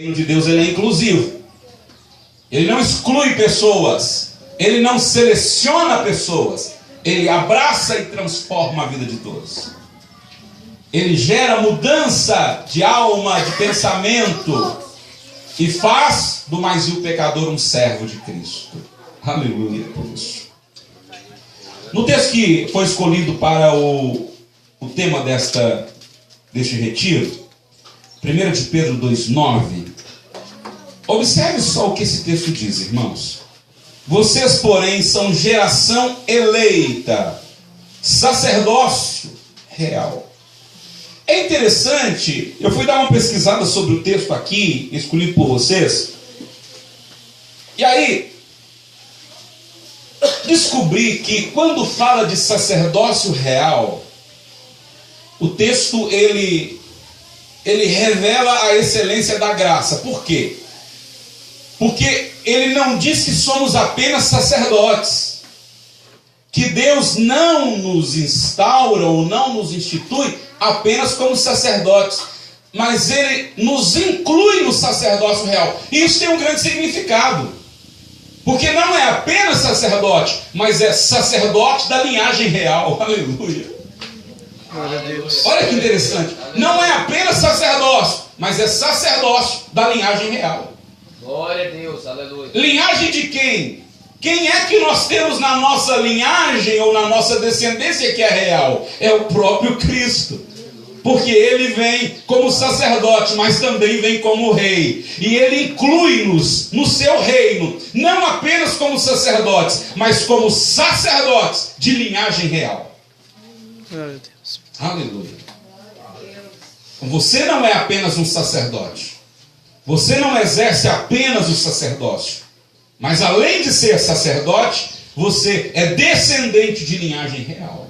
reino de Deus ele é inclusivo. Ele não exclui pessoas. Ele não seleciona pessoas. Ele abraça e transforma a vida de todos. Ele gera mudança de alma, de pensamento, e faz do mais vil pecador um servo de Cristo. Aleluia por isso. No texto que foi escolhido para o tema deste retiro, 1 de Pedro 2,9, observe só o que esse texto diz, irmãos. Vocês, porém, são geração eleita, sacerdócio real. É interessante, eu fui dar uma pesquisada sobre o texto aqui, escolhido por vocês, e aí descobri que quando fala de sacerdócio real, o texto ele revela a excelência da graça. Por quê? Porque ele não diz que somos apenas sacerdotes, que Deus não nos instaura ou não nos institui apenas como sacerdotes, mas ele nos inclui no sacerdócio real. E isso tem um grande significado, porque não é apenas sacerdote, mas é sacerdote da linhagem real. Aleluia. Glória a Deus. Olha que interessante. Não é apenas sacerdócio, mas é sacerdócio da linhagem real. Glória a Deus, aleluia. Linhagem de quem? Quem é que nós temos na nossa linhagem ou na nossa descendência que é real? É o próprio Cristo. Porque ele vem como sacerdote, mas também vem como rei. E ele inclui-nos no seu reino, não apenas como sacerdotes, mas como sacerdotes de linhagem real. Glória a Deus. Aleluia. Você não é apenas um sacerdote. Você não exerce apenas o sacerdócio. Mas além de ser sacerdote, você é descendente de linhagem real.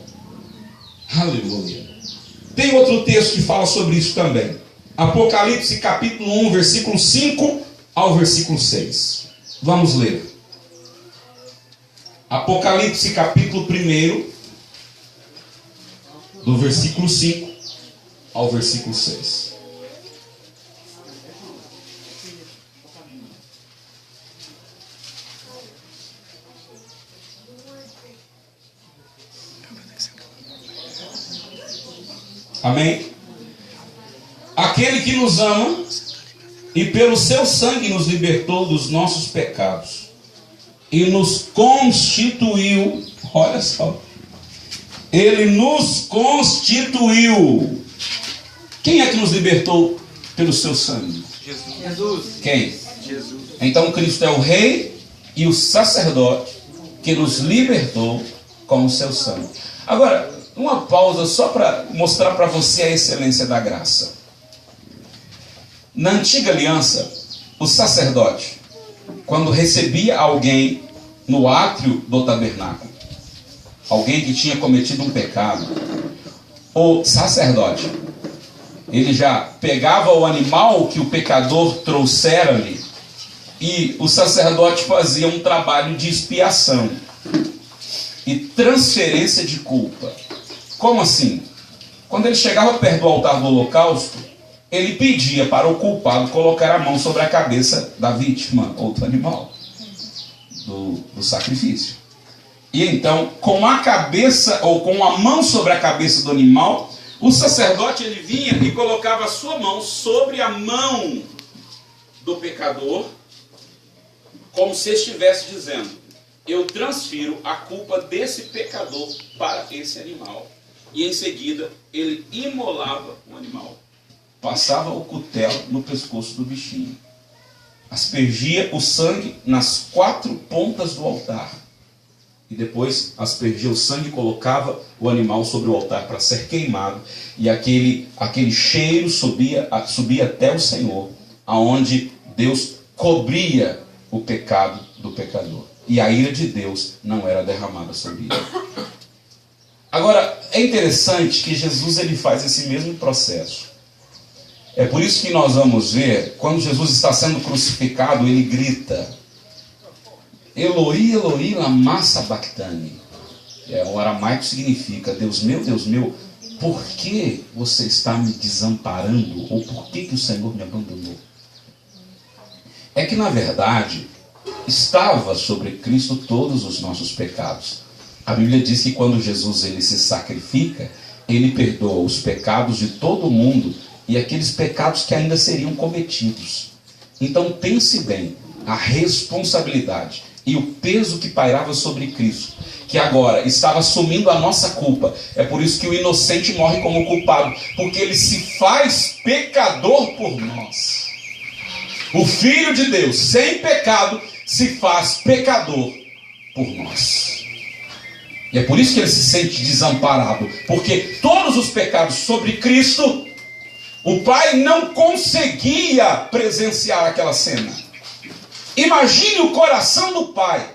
Aleluia. Tem outro texto que fala sobre isso também. Apocalipse capítulo 1, versículo 5 ao versículo 6. Vamos ler. Apocalipse capítulo 1, do versículo 5 ao versículo 6. Amém? Aquele que nos ama e pelo seu sangue nos libertou dos nossos pecados e nos constituiu, olha só, ele nos constituiu. Quem é que nos libertou pelo seu sangue? Jesus. Quem? Jesus. Então Cristo é o rei e o sacerdote que nos libertou com o seu sangue. Agora, uma pausa só para mostrar para você a excelência da graça. Na antiga aliança, o sacerdote, quando recebia alguém no átrio do tabernáculo, alguém que tinha cometido um pecado, o sacerdote, ele já pegava o animal que o pecador trouxera-lhe, e o sacerdote fazia um trabalho de expiação e transferência de culpa. Como assim? Quando ele chegava perto do altar do holocausto, ele pedia para o culpado colocar a mão sobre a cabeça da vítima, ou do animal, do sacrifício. E então, com a cabeça, ou com a mão sobre a cabeça do animal, o sacerdote ele vinha e colocava a sua mão sobre a mão do pecador, como se estivesse dizendo: eu transfiro a culpa desse pecador para esse animal. E em seguida, ele imolava o animal. Passava o cutelo no pescoço do bichinho. Aspergia o sangue nas 4 pontas do altar. E depois aspergia o sangue e colocava o animal sobre o altar para ser queimado. E aquele cheiro subia até o Senhor, aonde Deus cobria o pecado do pecador. E a ira de Deus não era derramada sobre ele. Agora, é interessante que Jesus ele faz esse mesmo processo. É por isso que nós vamos ver, quando Jesus está sendo crucificado, ele grita: Eloi, Eloi, lama sabachthani. O aramaico significa: Deus meu, por que você está me desamparando? Ou por que o Senhor me abandonou? é que, na verdade, estava sobre Cristo todos os nossos pecados. A Bíblia diz que quando Jesus ele se sacrifica, ele perdoa os pecados de todo mundo e aqueles pecados que ainda seriam cometidos. Então pense bem a responsabilidade e o peso que pairava sobre Cristo, que agora estava assumindo a nossa culpa. É por isso que o inocente morre como culpado, porque ele se faz pecador por nós. O Filho de Deus, sem pecado, se faz pecador por nós. E é por isso que ele se sente desamparado, porque todos os pecados sobre Cristo, o Pai não conseguia presenciar aquela cena. Imagine o coração do Pai,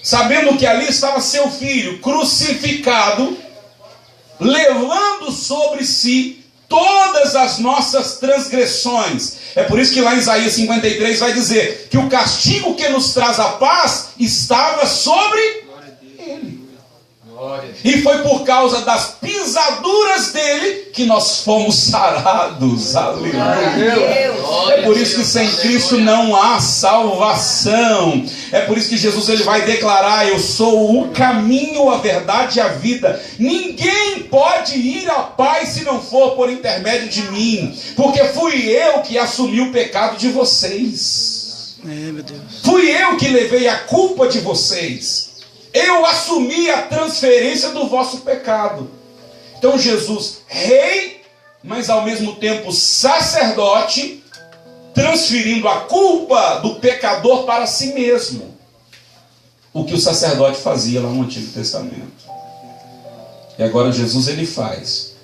sabendo que ali estava seu Filho crucificado, levando sobre si todas as nossas transgressões. É por isso que lá em Isaías 53 vai dizer que o castigo que nos traz a paz estava sobre ele. E foi por causa das pisaduras dele que nós fomos sarados. Aleluia. É por isso que sem Cristo não há salvação. É por isso que Jesus ele vai declarar: eu sou o caminho, a verdade e a vida. Ninguém pode ir ao Pai se não for por intermédio de mim, porque fui eu que assumi o pecado de vocês. Meu Deus. Fui eu que levei a culpa de vocês. Eu assumi a transferência do vosso pecado. Então Jesus, rei, mas ao mesmo tempo sacerdote, transferindo a culpa do pecador para si mesmo. O que o sacerdote fazia lá no Antigo Testamento. E agora Jesus ele faz.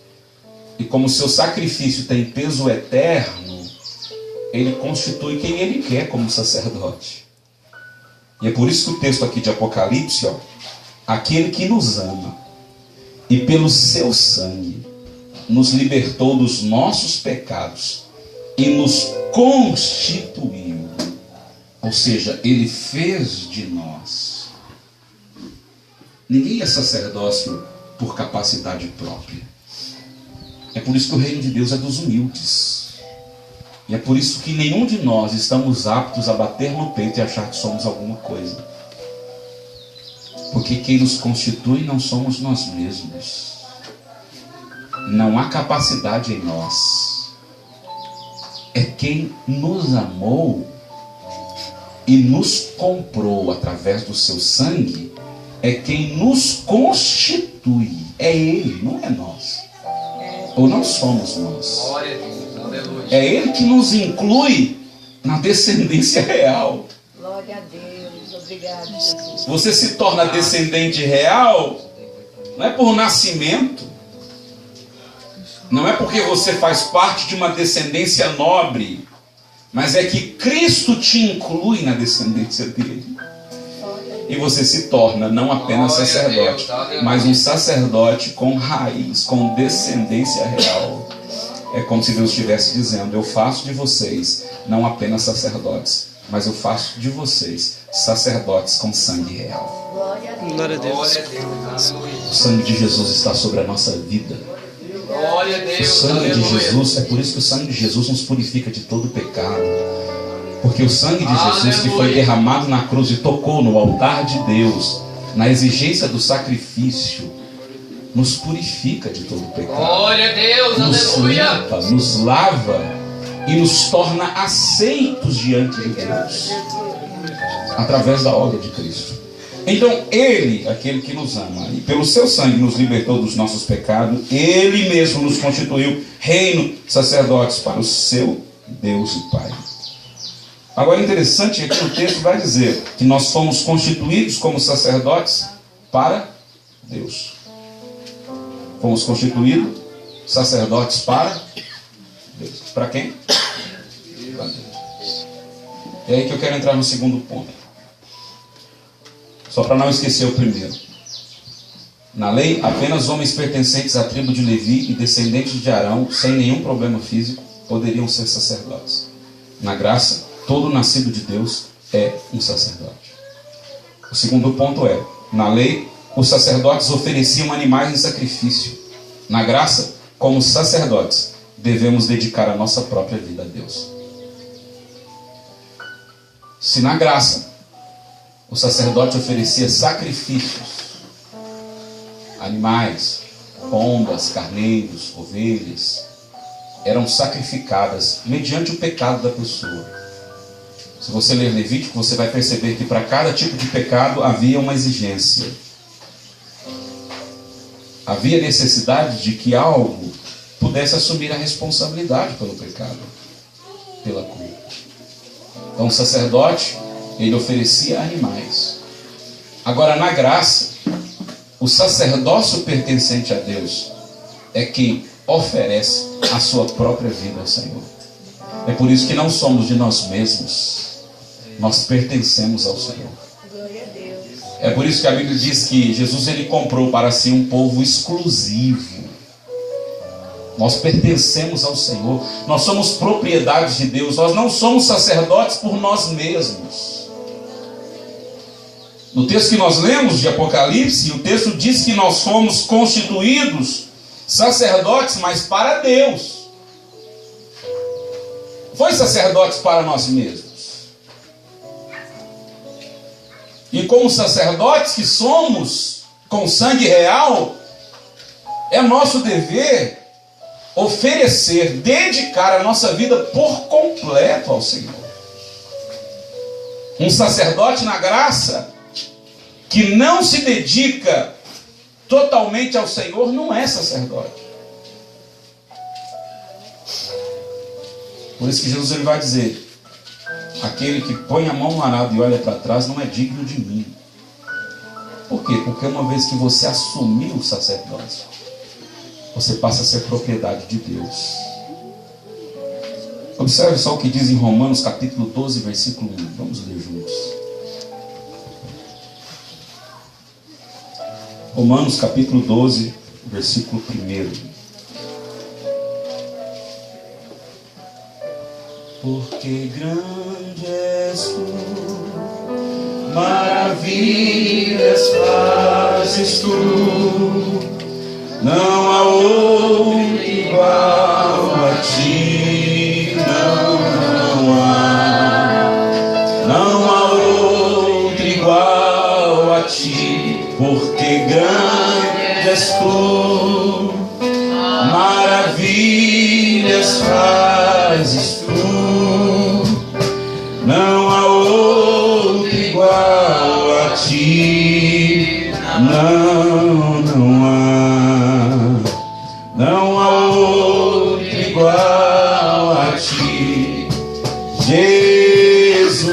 E como seu sacrifício tem peso eterno, ele constitui quem ele quer como sacerdote. E é por isso que o texto aqui de Apocalipse, aquele que nos ama e pelo seu sangue nos libertou dos nossos pecados e nos constituiu. Ou seja, ele fez de nós. Ninguém é sacerdócio por capacidade própria. É por isso que o reino de Deus é dos humildes. E é por isso que nenhum de nós estamos aptos a bater no peito e achar que somos alguma coisa. Porque quem nos constitui não somos nós mesmos. Não há capacidade em nós. É quem nos amou e nos comprou através do seu sangue, é quem nos constitui. É Ele, não é nós. Ou não somos nós. Glória a Deus. Aleluia. É Ele que nos inclui na descendência real. Glória a Deus. Obrigado, Jesus. Você se torna descendente real, não é por nascimento, não é porque você faz parte de uma descendência nobre, mas é que Cristo te inclui na descendência dele. E você se torna não apenas sacerdote, mas um sacerdote com raiz, com descendência real. É como se Deus estivesse dizendo: eu faço de vocês não apenas sacerdotes, mas eu faço de vocês sacerdotes com sangue real. Glória a Deus. Glória a Deus. Glória a Deus. Aleluia. O sangue de Jesus está sobre a nossa vida. Glória a O Deus. sangue de Aleluia. Jesus, é por isso que o sangue de Jesus nos purifica de todo pecado. Porque o sangue de Jesus que foi derramado na cruz e tocou no altar de Deus, na exigência do sacrifício, nos purifica de todo pecado. Glória a Deus. Nos Aleluia. limpa, nos lava e nos torna aceitos diante de Deus, através da obra de Cristo. Então Ele, aquele que nos ama e pelo seu sangue nos libertou dos nossos pecados, Ele mesmo nos constituiu reino, sacerdotes para o seu Deus e Pai. Agora, interessante é que o texto vai dizer que nós fomos constituídos como sacerdotes para Deus. Fomos constituídos sacerdotes para Deus. Para quem? Para Deus. É aí que eu quero entrar no segundo ponto. Só para não esquecer o primeiro. Na lei, apenas homens pertencentes à tribo de Levi e descendentes de Arão, sem nenhum problema físico, poderiam ser sacerdotes. Na graça, todo nascido de Deus é um sacerdote. O segundo ponto é: na lei, os sacerdotes ofereciam animais em sacrifício. Na graça, como sacerdotes, devemos dedicar a nossa própria vida a Deus. Se na graça o sacerdote oferecia sacrifícios, animais, pombas, carneiros, ovelhas, eram sacrificadas mediante o pecado da pessoa. Se você ler Levítico, você vai perceber que para cada tipo de pecado havia uma exigência. Havia necessidade de que algo pudesse assumir a responsabilidade pelo pecado, pela culpa. Então o sacerdote, ele oferecia animais. Agora, na graça, o sacerdócio pertencente a Deus é quem oferece a sua própria vida ao Senhor. É por isso que não somos de nós mesmos, nós pertencemos ao Senhor. Glória a Deus. É por isso que a Bíblia diz que Jesus, ele comprou para si um povo exclusivo. Nós pertencemos ao Senhor, nós somos propriedade de Deus, nós não somos sacerdotes por nós mesmos. No texto que nós lemos de Apocalipse, o texto diz que nós fomos constituídos sacerdotes, mas para Deus. Foi sacerdotes para nós mesmos. E como sacerdotes que somos, com sangue real, é nosso dever oferecer, dedicar a nossa vida por completo ao Senhor. Um sacerdote na graça que não se dedica totalmente ao Senhor não é sacerdote. Por isso que Jesus, ele vai dizer: aquele que põe a mão no arado e olha para trás não é digno de mim. Por quê? Porque uma vez que você assumiu o sacerdócio, você passa a ser propriedade de Deus. Observe só o que diz em Romanos capítulo 12, versículo 1. Vamos ler juntos. Romanos capítulo 12, versículo 1. Porque grande és tu, maravilhas fazes tu, não há outro igual a ti, não há outro igual a ti, porque grande és tu, maravilhas fazes tu, não há outro igual a ti, não há outro igual a ti, Jesus.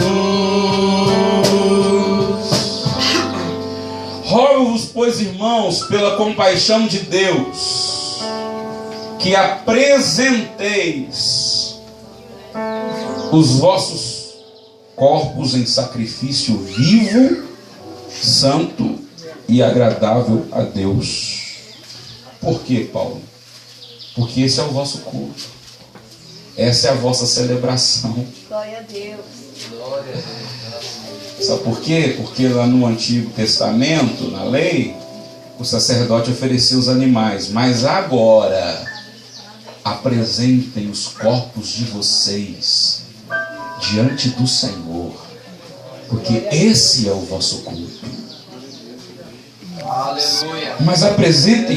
Rogo-vos, pois, irmãos, pela compaixão de Deus, que apresenteis os vossos corpos em sacrifício vivo, santo e agradável a Deus. Por quê, Paulo? Porque esse é o vosso culto. Essa é a vossa celebração. Glória a Deus. Glória a Deus. Sabe por quê? Porque lá no Antigo Testamento, na lei, o sacerdote oferecia os animais. Mas agora, apresentem os corpos de vocês diante do Senhor, porque esse é o vosso culto. Aleluia. Mas apresentem